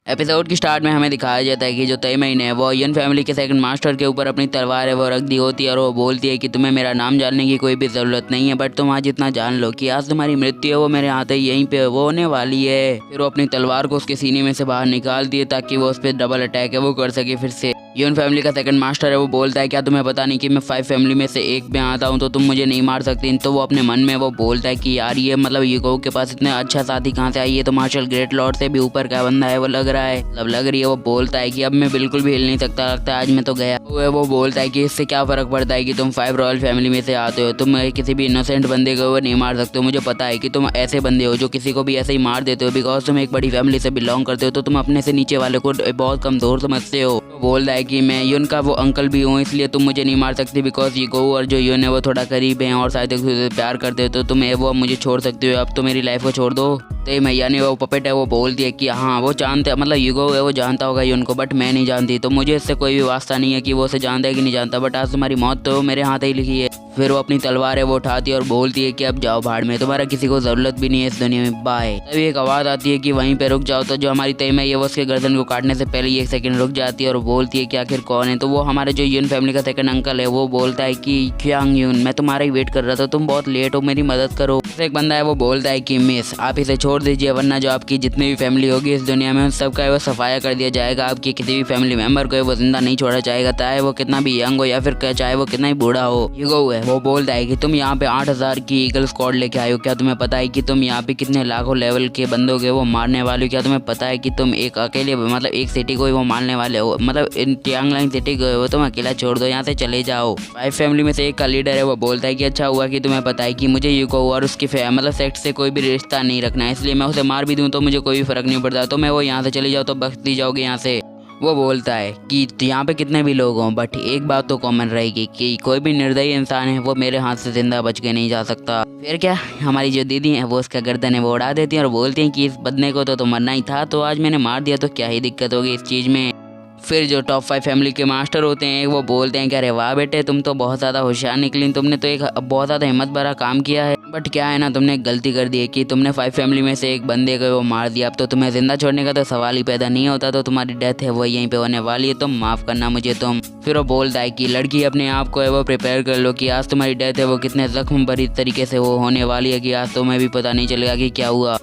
Episode की start में हमें दिखाया जाता है कि जो तईमईन है वो युन फैमिली के सेकंड मास्टर के ऊपर अपनी तलवार है वो रख दी होती है और वो बोलती है कि तुम्हें मेरा नाम जानने की कोई भी ज़रूरत नहीं है, बट तुम आज इतना जान लो कि आज तुम्हारी मृत्यु है वो मेरे हाथ ही यहीं पे वो होने वाली है। फिर वो अपनी तलवार को उसके सीने में से बाहर निकालती है ताकि वो उस पर डबल अटैक है वो कर सके फिर से। युन फैमिली का सेकंड मास्टर है वो बोलता है क्या तुम्हें पता नहीं कि मैं 5 फैमिली में से एक में आता हूँ तो तुम मुझे नहीं मार सकती। तो वो अपने मन में वो बोलता है कि यार ये मतलब यूगो के पास इतना अच्छा साथी कहाँ से आई है, तो मार्शल ग्रेट लॉर्ड से भी ऊपर का बंदा है वो लग रहा है, मतलब लग रही है। वो बोलता है कि अब मैं बिल्कुल भी हिल नहीं सकता, लगता है आज मैं तो गया। वो बोलता है कि इससे क्या फर्क पड़ता है कि तुम 5 रॉयल फैमिली में से आते हो, तुम किसी भी इनोसेंट बंदे को वो नहीं मार सकते हो। मुझे पता है कि तुम ऐसे बंदे हो जो किसी को भी ऐसे ही मार देते हो बिकॉज तुम एक बड़ी फैमिली से बिलोंग करते हो, तो तुम अपने से नीचे वाले को बहुत कमजोर समझते हो। बोलता है कि मैं युन का वो अंकल भी हूँ इसलिए तुम मुझे नहीं मार सकती बिकॉज यूगो और जो युन है वो थोड़ा करीब हैं और शायद एक दूसरे से प्यार करते हो, तो तुम वो मुझे छोड़ सकते हो, अब तो मेरी लाइफ को छोड़ दो। तो मैया ने वो पपेट है वो बोलती है कि हाँ वो जानते मतलब यूगो है वो जानता होगा युन को, बट मैं नहीं जानती, तो मुझे इससे कोई भी वास्ता नहीं है कि वो उसे जानता है कि नहीं जानता, बट आज तुम्हारी मौत तो मेरे हाथ ही लिखी है। फिर वो अपनी तलवार है वो उठाती है और बोलती है कि अब जाओ भाड़ में, तुम्हारा किसी को ज़रूरत भी नहीं है इस दुनिया में, बाय। तभी एक आवाज़ आती है कि वहीं पे रुक जाओ, तो जो हमारी तईमई है वो उसके गर्दन को काटने से पहले ही 1 सेकंड रुक जाती है और बोलती है कि आखिर कौन है। तो वो हमारे जो युन फैमिली का सेकंड अंकल है वो बोलता है कि क्यांग युन, मैं तुम्हारा ही वेट कर रहा था, तुम बहुत लेट हो, मेरी मदद करो। एक बंदा है वो बोलता है कि मिस आप इसे छोड़ दीजिए वरना जो आपकी जितनी भी फैमिली होगी इस दुनिया में उन सबका वो सफाया कर दिया जाएगा, आपकी किसी भी फैमिली मेंबर को वो जिंदा नहीं छोड़ा जाएगा, चाहे वो कितना भी यंग हो या फिर चाहे वो कितना ही बूढ़ा हो। यूगो है वो बोलता है कि तुम यहाँ पे 8000 की ईगल स्क्वाड लेके आए हो, क्या तुम्हें पता है कि तुम यहाँ पे कितने लाखों लेवल के बंदों के वो मारने वाले हो, क्या तुम्हें पता है कि तुम एक अकेले मतलब एक सिटी को ही वो मारने वाले हो, मतलब इन ट्यांगलाइन सिटी को वो तुम अकेला छोड़ दो, यहाँ से चले जाओ। 5 फैमिली में से एक का लीडर है वो बोलता है कि अच्छा हुआ कि तुम्हें पता है कि मुझे यूगो और उसकी मतलब सेक्ट से कोई भी रिश्ता नहीं रखना है, इसलिए मैं उसे मार भी दूँ तो मुझे कोई भी फर्क नहीं पड़ता, तो मैं वो यहाँ से चली जाओ तो बख्श दी जाओगे यहाँ से। वो बोलता है कि यहाँ पे कितने भी लोग हों बट एक बात तो कॉमन रहेगी कि कोई भी निर्दयी इंसान है वो मेरे हाथ से जिंदा बच के नहीं जा सकता। फिर क्या हमारी जो दीदी है वो उसका गर्दन है वो उड़ा देती है और बोलती हैं कि इस बंदे को तो मरना ही था, तो आज मैंने मार दिया तो क्या ही दिक्कत होगी इस चीज़ में। फिर जो टॉप 5 फैमिली के मास्टर होते हैं वो बोलते हैं कि अरे वाह बेटे तुम तो बहुत ज़्यादा होशियार निकली, तुमने तो एक बहुत ज़्यादा हिम्मत भरा काम किया है, बट क्या है ना तुमने एक गलती कर दी है कि तुमने 5 फैमिली में से एक बंदे को वो मार दिया, अब तो तुम्हें जिंदा छोड़ने का तो सवाल ही पैदा नहीं होता, तो तुम्हारी डेथ है वो यहीं पे होने वाली है, तुम माफ़ करना मुझे तुम। फिर वो बोलता है कि लड़की अपने आप को है वो प्रिपेयर कर लो कि आज तुम्हारी डेथ है वो कितने जख्म भरी तरीके से वो होने वाली है कि आज तुम्हें भी पता नहीं चलेगा कि क्या हुआ।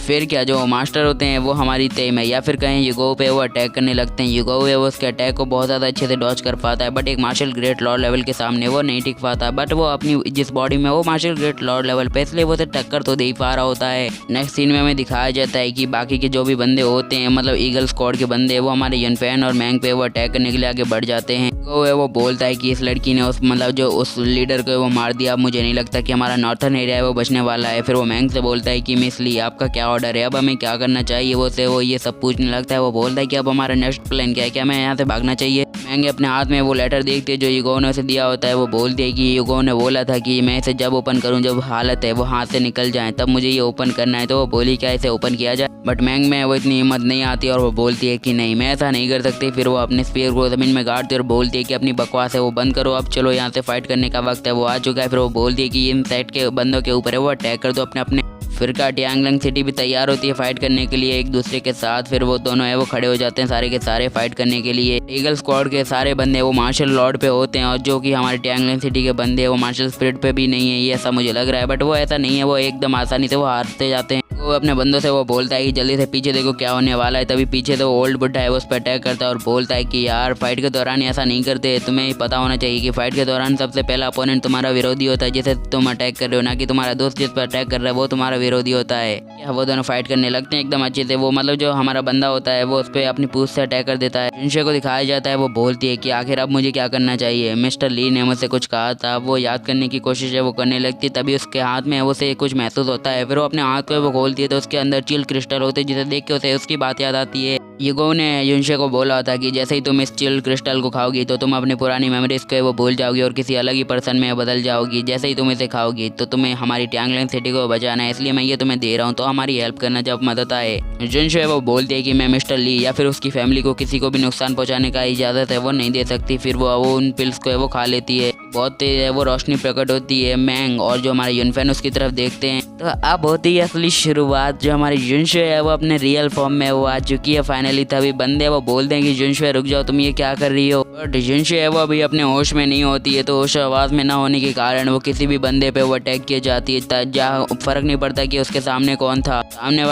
फिर क्या जो मास्टर होते हैं वो हमारी तईमई या फिर कहीं यूगो पे वो अटैक करने लगते हैं। यूगो है वो उसके अटैक को बहुत ज़्यादा अच्छे से डॉज कर पाता है, बट एक मार्शल ग्रेट लॉर्ड लेवल के सामने वो नहीं टिक पाता, बट वो अपनी जिस बॉडी में वो मार्शल ग्रेट लॉर्ड लेवल पे इसलिए वो उसे टक्कर तो दे ही पा रहा होता है। नेक्स्ट सीन में हमें दिखाया जाता है कि बाकी के जो भी बंदे होते हैं मतलब ईगल स्क्वाड के बंदे वो हमारे युनफैन और मैंग पे वो अटैक करने के लिए आगे बढ़ जाते हैं। वो है वो बोलता है कि इस लड़की ने उस मतलब जो उस लीडर को वो मार दिया, अब मुझे नहीं लगता कि हमारा नॉर्थन एरिया है वो बचने वाला है। फिर वो मैंग से बोलता है कि मिस ली आपका क्या ऑर्डर है, अब हमें क्या करना चाहिए, वो ये सब पूछने लगता है। वो बोलता है कि अब हमारा नेक्स्ट प्लान क्या है, क्या हमें यहाँ से भागना चाहिए। मैंगे अपने हाथ में वो लेटर देखते है जो यूगो ने उसे दिया होता है। वो बोलती है कि यूगो ने बोला था कि मैं इसे जब ओपन करूँ जब हालत है वो हाथ से निकल जाए तब मुझे ये ओपन करना है, तो वो बोली क्या इसे ओपन किया जाए, बट मैंग में वो इतनी हिम्मत नहीं आती और वो बोलती है कि नहीं मैं ऐसा नहीं कर सकती। फिर वो अपने स्पीयर को ज़मीन में गाड़ती है और बोलती है कि अपनी बकवास है वो बंद करो, अब चलो यहाँ से फाइट करने का वक्त है वो आ चुका है। फिर वो बोलती है कि इन साइड के बंदों के ऊपर है वो अटैक कर दो अपने अपने। फिर का ट्यांगलाइन सिटी भी तैयार होती है फाइट करने के लिए एक दूसरे के साथ। फिर वो दोनों है वो खड़े हो जाते हैं सारे के सारे फाइट करने के लिए। ईगल स्क्वाड के सारे बंदे वो मार्शल लॉर्ड पे होते हैं और जो कि हमारे ट्यांगलाइन सिटी के बंदे हैं वो मार्शल स्पिरिट पे भी नहीं है, ये ऐसा मुझे लग रहा है, बट वो ऐसा नहीं है, वो एकदम आसानी से वो हारते जाते हैं। वो अपने बंदों से वो बोलता है कि जल्दी से पीछे देखो क्या होने वाला है। तभी पीछे से वो ओल्ड बुड्ढा है वो उस पर अटैक करता है और बोलता है कि यार फाइट के दौरान ऐसा नहीं करते, तुम्हें पता होना चाहिए कि फाइट के दौरान सबसे पहला अपोनेंट तुम्हारा विरोधी होता है जिसे तुम अटैक कर रहे हो, ना कि तुम्हारा दोस्त जिस पर अटैक कर रहा है वो तुम्हारा विरोधी होता है। वो दोनों फाइट करने लगते हैं एकदम अच्छे से। वो मतलब जो हमारा बंदा होता है वो उस पर अपनी पूंछ से अटैक कर देता है। जिनशे को दिखाया जाता है वो बोलती है कि आखिर अब मुझे क्या करना चाहिए, मिस्टर ली ने मुझसे कुछ कहा था। वो याद करने की कोशिश है वो करने लगती, तभी उसके हाथ में उसे कुछ महसूस होता है। फिर वो अपने हाथ को वो खोलती है तो उसके अंदर चिल क्रिस्टल होते हैं जिसे देख के उसे उसकी बात याद आती है। यूगो ने युनशे को बोला था कि जैसे ही तुम इस चिल क्रिस्टल को खाओगी तो तुम अपनी पुरानी मेमोरीज को वो भूल जाओगी और किसी अलग ही पर्सन में बदल जाओगी। जैसे ही तुम इसे खाओगी तो तुम्हें हमारी ट्यांगलाइन सिटी को बचाना है, इसलिए मैं ये तुम्हें दे रहा हूँ, तो हमारी हेल्प करना जब मदद आए। युनशे वो बोलती है कि मैं मिस्टर ली या फिर उसकी फैमिली को किसी को भी नुकसान पहुँचाने का इजाज़त है वो नहीं दे सकती। फिर वो उन पिल्स को वो खा लेती है, बहुत तेज है वो रोशनी प्रकट होती है। मैंग और जो हमारे युनफैन उसकी तरफ देखते हैं तो अब होती है असली शुरुआत। जो हमारी युनशे है वो अपने रियल फॉर्म में वो आ चुकी है फाइनल फाइनली तभी बंदे वो बोलते हैं कि जुनशुए रुक जाओ, तुम ये क्या कर रही हो। बट जुनशुए वो अभी अपने होश में नहीं होती है, तो होश आवाज़ में ना होने के कारण वो किसी भी बंदे पे वो अटैक किए जाती है। जहाँ फर्क नहीं पड़ता कि उसके सामने कौन था, सामने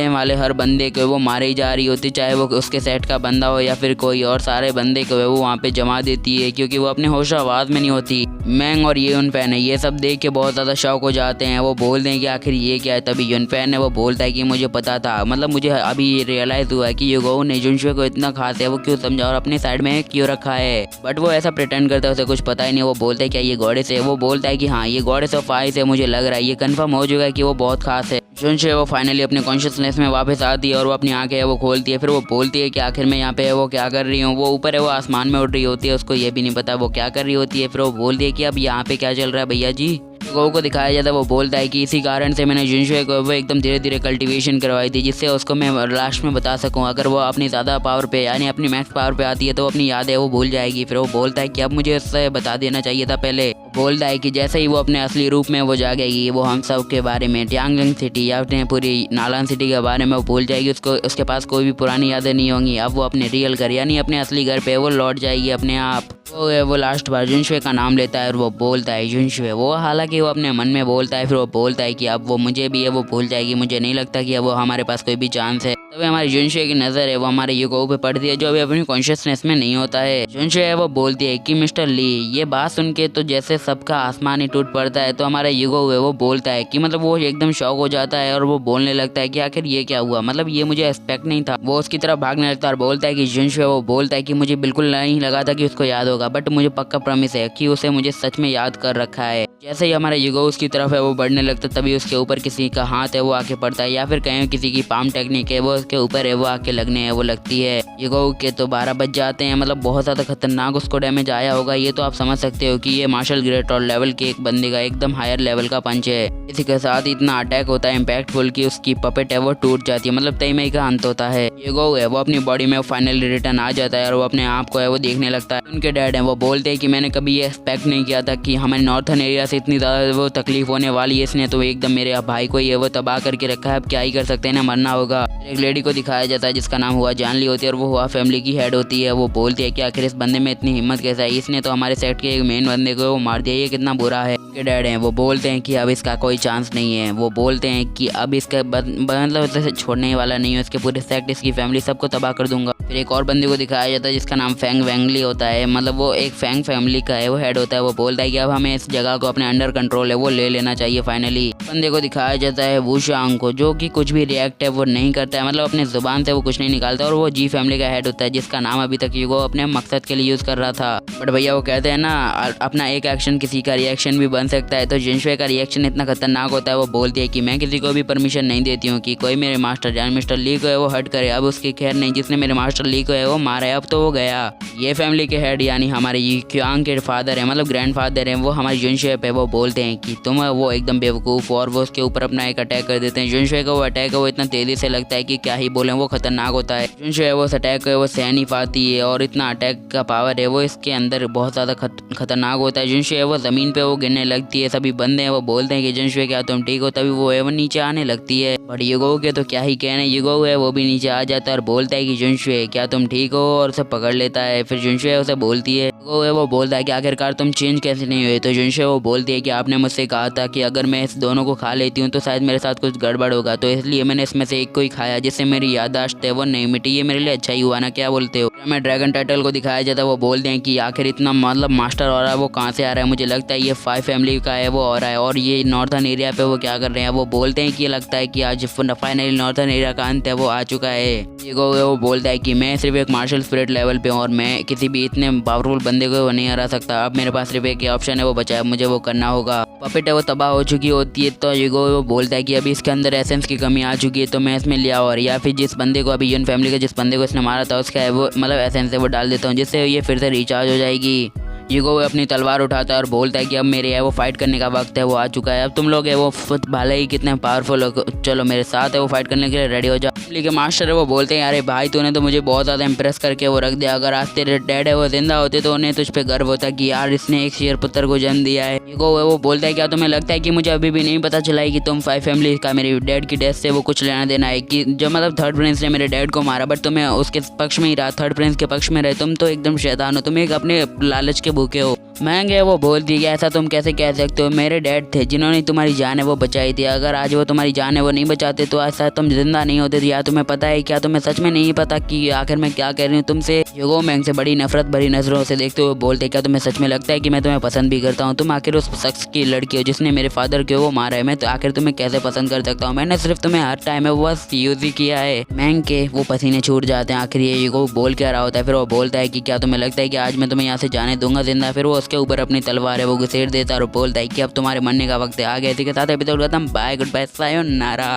वाले हर बंदे को वो मारे ही जा रही होती, चाहे वो उसके सेट का बंदा हो या फिर कोई और। सारे बंदे को वो वहाँ पे जमा देती है क्योंकि वो अपने होश आवाज़ में नहीं होती। मैंग और यूनफैन है ये सब देख के बहुत ज़्यादा शौक हो जाते हैं। वो बोलते हैं कि आखिर ये क्या है। तभी यूनफैन है वो बोलता है कि मुझे पता था, मतलब मुझे अभी रियलाइज़ हुआ है कि युगो ने जुनशुए को इतना खास है, वो क्यों समझा और अपने साइड में क्यों रखा है। बट वो ऐसा प्रिटेंड करता है, उसे कुछ पता ही नहीं। वो बोलता है क्या ये गॉडेस है। वो बोलता है कि हाँ ये गॉडेस ऑफ आइस है, मुझे लग रहा है ये कंफर्म हो चुका है कि वो बहुत खास है। जुनशुए वो फाइनली अपने कॉन्शियसनेस में वापस आती है और वो अपनी आंखें वो खोलती है। फिर वो बोलती है कि आखिर मैं यहाँ पे है वो क्या कर रही हूँ। वो ऊपर है वो आसमान में उड़ रही होती है, उसको ये भी नहीं पता वो क्या कर रही होती है। फिर वो बोलती है कि अब यहाँ पे क्या चल रहा है भैया जी। युगो को दिखाया जाता है, वो बोलता है कि इसी कारण से मैंने जुनशुए को वो एकदम धीरे धीरे कल्टीवेशन करवाई थी, जिससे उसको मैं लास्ट में बता सकूं। अगर वो अपनी ज़्यादा पावर पे यानी अपनी मैक्स पावर पे आती है तो अपनी यादें वो भूल जाएगी। फिर वो बोलता है कि अब मुझे उससे बता देना चाहिए था पहले। बोलता है कि जैसे ही वो अपने असली रूप में वो जागेगी, वो हम सब के बारे में, ट्यांगलिंग सिटी या फिर पूरी नालान सिटी के बारे में वो भूल जाएगी। उसके पास कोई भी पुरानी यादें नहीं होंगी। अब वो अपने रियल घर यानी अपने असली घर पे वो लौट जाएगी अपने आप। वो लास्ट बार जुनशुए का नाम लेता है और वो बोलता है जुनशुए। वो हालांकि वो अपने मन में बोलता है। फिर वो बोलता है कि अब वो मुझे भी है वो भूल जाएगी, मुझे नहीं लगता कि अब वो हमारे पास कोई भी चांस है। तभी हमारी जुनशुए की नज़र है वो हमारे युगो पे पड़ती है, जो अभी अपनी कॉन्शियसनेस में नहीं होता है। जुनशुए है वो बोलती है कि मिस्टर ली। ये बात सुन के तो जैसे सबका आसमान ही टूट पड़ता है। तो हमारा युगो है वो बोलता है कि मतलब वो एकदम शॉक हो जाता है और वो बोलने लगता है कि आखिर ये क्या हुआ, मतलब ये मुझे एक्सपेक्ट नहीं था। वो उसकी तरफ भागने लगता है और बोलता है कि जुनशुए वो बोलता है कि मुझे बिल्कुल नहीं लगा था कि उसको याद होगा, बट मुझे पक्का प्रॉमिस है कि उसे मुझे सच में याद कर रखा है। जैसे ही हमारा युगो उसकी तरफ है वो बढ़ने लगता है, तभी उसके ऊपर किसी का हाथ है वो आके पड़ता है, या फिर कहीं किसी की पाम टेक्निक है वो उसके ऊपर है वो आके लगने है वो लगती है। युगो के तो 12 बज जाते हैं, मतलब बहुत ज़्यादा खतरनाक उसको डैमेज आया होगा। ये तो आप समझ सकते हो कि ये मार्शल ग्रेट और लेवल के एक बंदे का एकदम हायर लेवल का पंच है। इसी के साथ इतना अटैक होता है इम्पैक्टफुल कि उसकी पपेट है वो टूट जाती है, मतलब तय का अंत होता है। युगो है वो अपनी बॉडी में फाइनली रिटर्न आ जाता है और वो अपने आप को है वो देखने लगता है। उनके डैड है वो बोलते हैं कि मैंने कभी ये एक्सपेक्ट नहीं किया था कि हमारे नॉर्थन एरिया से इतनी ज़्यादा वो तकलीफ होने वाली है। इसने तो एकदम मेरे भाई को ये वो तबाह करके रखा है, अब क्या ही कर सकते हैं ना, मरना होगा। एक लेडी को दिखाया जाता है जिसका नाम हुआ जानली होती है और वो हुआ फैमिली की हेड होती है। वो बोलती है कि आखिर इस बंदे में इतनी हिम्मत कैसे आई, इसने तो हमारे सेट के एक मेन बंदे को वो मार दिया, ये कितना बुरा है। के डैड हैं वो बोलते हैं कि अब इसका कोई चांस नहीं है। वो बोलते हैं कि अब इसका मतलब इसे छोड़ने वाला नहीं है, इसके पूरे सेट इसकी फैमिली सबको तबाह कर दूंगा। फिर एक और बंदे को दिखाया जाता है जिसका नाम फैंग वैंगली होता है, मतलब वो एक फैंग फैमिली का है वो हेड होता है। वो बोलता है कि अब हमें इस जगह को अपने अंडर कंट्रोल है वो ले लेना चाहिए। फाइनली बंदे को दिखाया जाता है वुशांग को, जो कि कुछ भी रिएक्ट है वो नहीं करता है, मतलब अपने जुबान से वो कुछ नहीं निकालता, और वो जी फैमिली का हेड होता है जिसका नाम अभी तक युगो अपने मकसद के लिए यूज कर रहा था। बट भैया वो कहते हैं ना अपना एक एक्शन किसी का रिएक्शन भी बन सकता है, तो जुनशुए का रिएक्शन इतना खतरनाक होता है। वो बोलती है कि मैं किसी को भी परमिशन नहीं देती हूँ कि कोई मेरे मास्टर जान मिस्टर ली को है वो हट करे। अब उसकी खैर नहीं, जिसने मेरे मास्टर ली को है वो मारा है, अब तो वो गया। ये फैमिली के हेड यानी हमारे क्यांग के फादर है, मतलब ग्रैंड फादर है, वो हमारे जुनशुए पे वो बोलते हैं कि तुम वो एकदम बेवकूफ़, और वो उसके ऊपर अपना एक अटैक कर देते हैं। जुनशुए का वो अटैक है वो इतना तेजी से लगता है कि क्या ही बोले, वो खतरनाक होता है। जुनशुए वो अटैक है वो सह नहीं पाती है, और इतना अटैक का पावर है वो इसके अंदर बहुत ज़्यादा खतरनाक होता है। जुनशुए वो ज़मीन पे वो गिरने लगती है, सभी बंदे हैं वो बोलते हैं कि जुनशुए क्या तुम ठीक हो, तभी वो है वो नीचे आने लगती है। बट युगो के तो क्या ही कहने, युगो है वो भी नीचे आ जाता है और बोलता है कि जुनशुए क्या तुम ठीक हो, और उसे पकड़ लेता है। फिर जुनशुए उसे बोलती है, युगो है वो बोलता है कि आखिरकार तुम चेंज कैसे नहीं हुए। तो जुनशुए वो बोलती है कि आपने मुझसे कहा था कि अगर मैं इस दोनों को खा लेती हूँ तो शायद मेरे साथ कुछ गड़बड़ होगा, तो इसलिए मैंने इसमें से एक को ही खाया जिससे मेरी याददाश्त है वो नहीं मिटी। ये मेरे लिए अच्छा ही हुआ ना, क्या बोलते हो। मैं ड्रैगन टाइटल को दिखाया जाता है, वो बोलते हैं कि आखिर इतना मतलब मास्टर हो रहा है वो कहाँ से आ रहा है, मुझे लगता है ये 5 फैमिली का है वो हो रहा है, और ये नॉर्थन एरिया पे वो क्या कर रहे हैं। वो बोलते हैं कि ये लगता है कि आज फाइनली नॉर्थन एरिया का अंत है वो आ चुका है। वो बोलता है कि मैं सिर्फ एक मार्शल स्पिरिट लेवल पे हूँ और मैं किसी भी इतने पावरफुल बंदे को वो नहीं हरा सकता। अब मेरे पास सिर्फ एक ऑप्शन है वो बचा है, मुझे वो करना होगा। पपेट है वो तबाह हो चुकी होती है, तो युगो वो बोलता है कि अभी इसके अंदर एसेंस की कमी आ चुकी है, तो मैं इसमें लिया और या फिर जिस बंदे को अभी यून फैमिली का जिस बंदे को इसने मारा था उसका है वो मतलब एसेंस है वो डाल देता हूँ, जिससे ये फिर से रिचार्ज हो जाएगी। यूगो अपनी तलवार उठाता है और बोलता है कि अब मेरे है वो फाइट करने का वक्त है वो आ चुका है। अब तुम लोग है वो भले ही कितने पावरफुल हो, चलो मेरे साथ है वो फाइट करने के लिए रेडी हो जाओ। फैमिली के मास्टर है वो बोलते हैं अरे भाई तूने तो मुझे बहुत ज़्यादा इंप्रेस करके वो रख दिया, अगर आज तेरे डैड है वो जिंदा होते तो उन्हें तुझ पे गर्व होता कि यार इसने एक शेर पुत्र को जन्म दिया है। यूगो है वो बोलता है क्या तुम्हें लगता है कि मुझे अभी भी नहीं पता चला है कि तुम 5 फैमिली का मेरी डैड की डेथ से वो कुछ लेना देना है, कि जो मतलब थर्ड प्रिंस ने मेरे डैड को मारा बट तुम्हें उसके पक्ष में ही रहा, थर्ड प्रिंस के पक्ष में रहे, तुम तो एकदम शैतान हो, तुम एक अपने लालच के भूखे हो। महंगे वो बोल दी ऐसा तुम कैसे कह सकते हो, मेरे डैड थे जिन्होंने तुम्हारी जान है वो बचाई थी, अगर आज वो तुम्हारी जान है वो नहीं बचाते तो ऐसा तुम जिंदा नहीं होते। या तुम्हें पता है क्या, तुम्हें सच में नहीं पता कि आखिर मैं क्या कह रही हूँ तुमसे। यूगो मैंग से बड़ी नफरत भरी नजरों से देखते हुए बोलते क्या तुम्हें सच में लगता है कि मैं तुम्हें पसंद भी करता हूँ, तुम आखिर उस शख्स की लड़की हो जिसने मेरे फादर के वो मारा है, मैं तो आखिर तुम्हें कैसे पसंद कर सकता हूँ, मैंने सिर्फ तुम्हें हर टाइम है वो बस यूज ही किया है। मैंग के वो पसीने छूट जाते हैं, आखिर ये यूगो बोल क्या रहा होता है, फिर वो बोलता है कि क्या तुम्हें लगता है कि आज मैं तुम्हें यहाँ से जाने दूंगा जिंदा, फिर वो उसके ऊपर अपनी तलवार है वो घुसेड़ देता है और बोलता है कि अब तुम्हारे मरने का वक्त है आ गया। इसी के साथ एपिसोड खत्म, बाय गुड बाय सायोनारा।